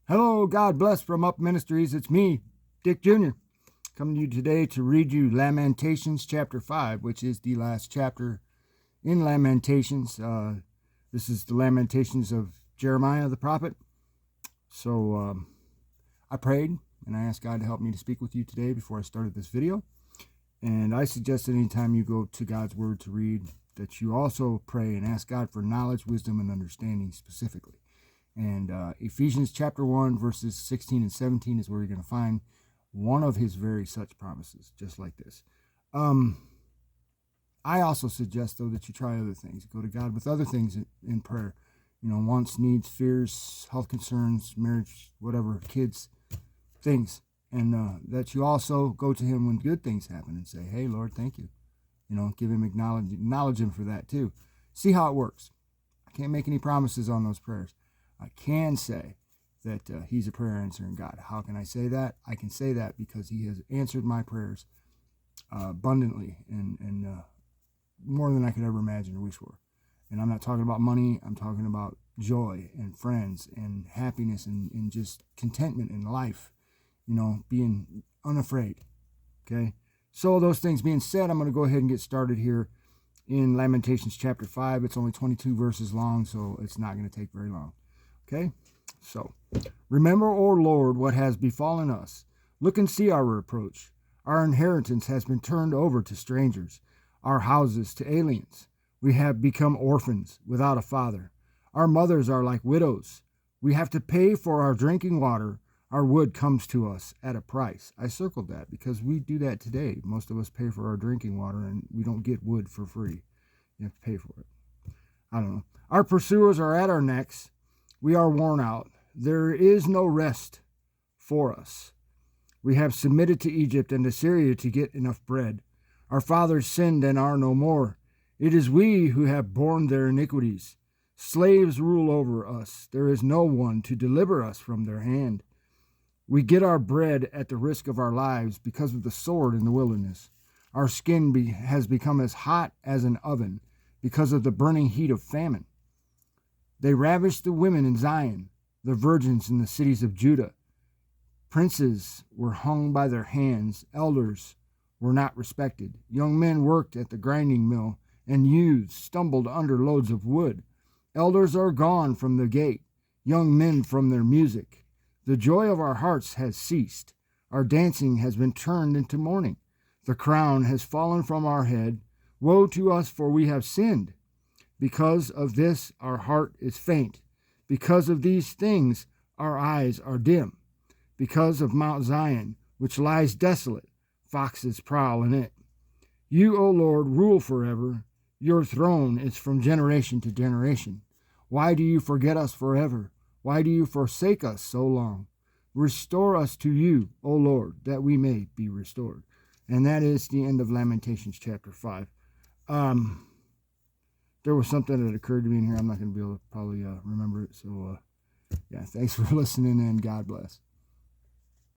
Hello, God bless from Up Ministries. It's me, Dick Jr., coming to you today to read you Lamentations chapter 5, which is the last chapter in Lamentations. This is the Lamentations of Jeremiah the prophet. So I prayed and I asked God to help me to speak with you today before I started this video. And I suggest that anytime you go to God's Word to read, that you also pray and ask God for knowledge, wisdom, and understanding specifically. And Ephesians chapter 1, verses 16 and 17 is where you're going to find one of his very such promises, just like this. I also suggest, though, that you try other things. Go to God with other things in prayer. You know, wants, needs, fears, health concerns, marriage, whatever, kids, things. And that you also go to him when good things happen and say, hey, Lord, thank you. You know, give him acknowledge him for that, too. See how it works. I can't make any promises on those prayers. I can say that he's a prayer answering God. How can I say that? I can say that because he has answered my prayers abundantly and more than I could ever imagine or wish for. And I'm not talking about money. I'm talking about joy and friends and happiness and just contentment in life, you know, being unafraid. Okay? So those things being said, I'm going to go ahead and get started here in Lamentations chapter 5. It's only 22 verses long, so it's not going to take very long. Okay, so remember, O Lord, what has befallen us. Look and see our reproach. Our inheritance has been turned over to strangers, our houses to aliens. We have become orphans without a father. Our mothers are like widows. We have to pay for our drinking water. Our wood comes to us at a price. I circled that because we do that today. Most of us pay for our drinking water and we don't get wood for free. You have to pay for it. I don't know. Our pursuers are at our necks. We are worn out. There is no rest for us. We have submitted to Egypt and Assyria to get enough bread. Our fathers sinned and are no more. It is we who have borne their iniquities. Slaves rule over us. There is no one to deliver us from their hand. We get our bread at the risk of our lives because of the sword in the wilderness. Our skin has become as hot as an oven because of the burning heat of famine. They ravished the women in Zion, the virgins in the cities of Judah. Princes were hung by their hands. Elders were not respected. Young men worked at the grinding mill, and youths stumbled under loads of wood. Elders are gone from the gate, young men from their music. The joy of our hearts has ceased. Our dancing has been turned into mourning. The crown has fallen from our head. Woe to us, for we have sinned. Because of this, our heart is faint. Because of these things, our eyes are dim. Because of Mount Zion, which lies desolate, foxes prowl in it. You, O Lord, rule forever. Your throne is from generation to generation. Why do you forget us forever? Why do you forsake us so long? Restore us to you, O Lord, that we may be restored. And that is the end of Lamentations chapter 5. There was something that occurred to me in here. I'm not going to be able to probably remember it. So, yeah, thanks for listening and God bless.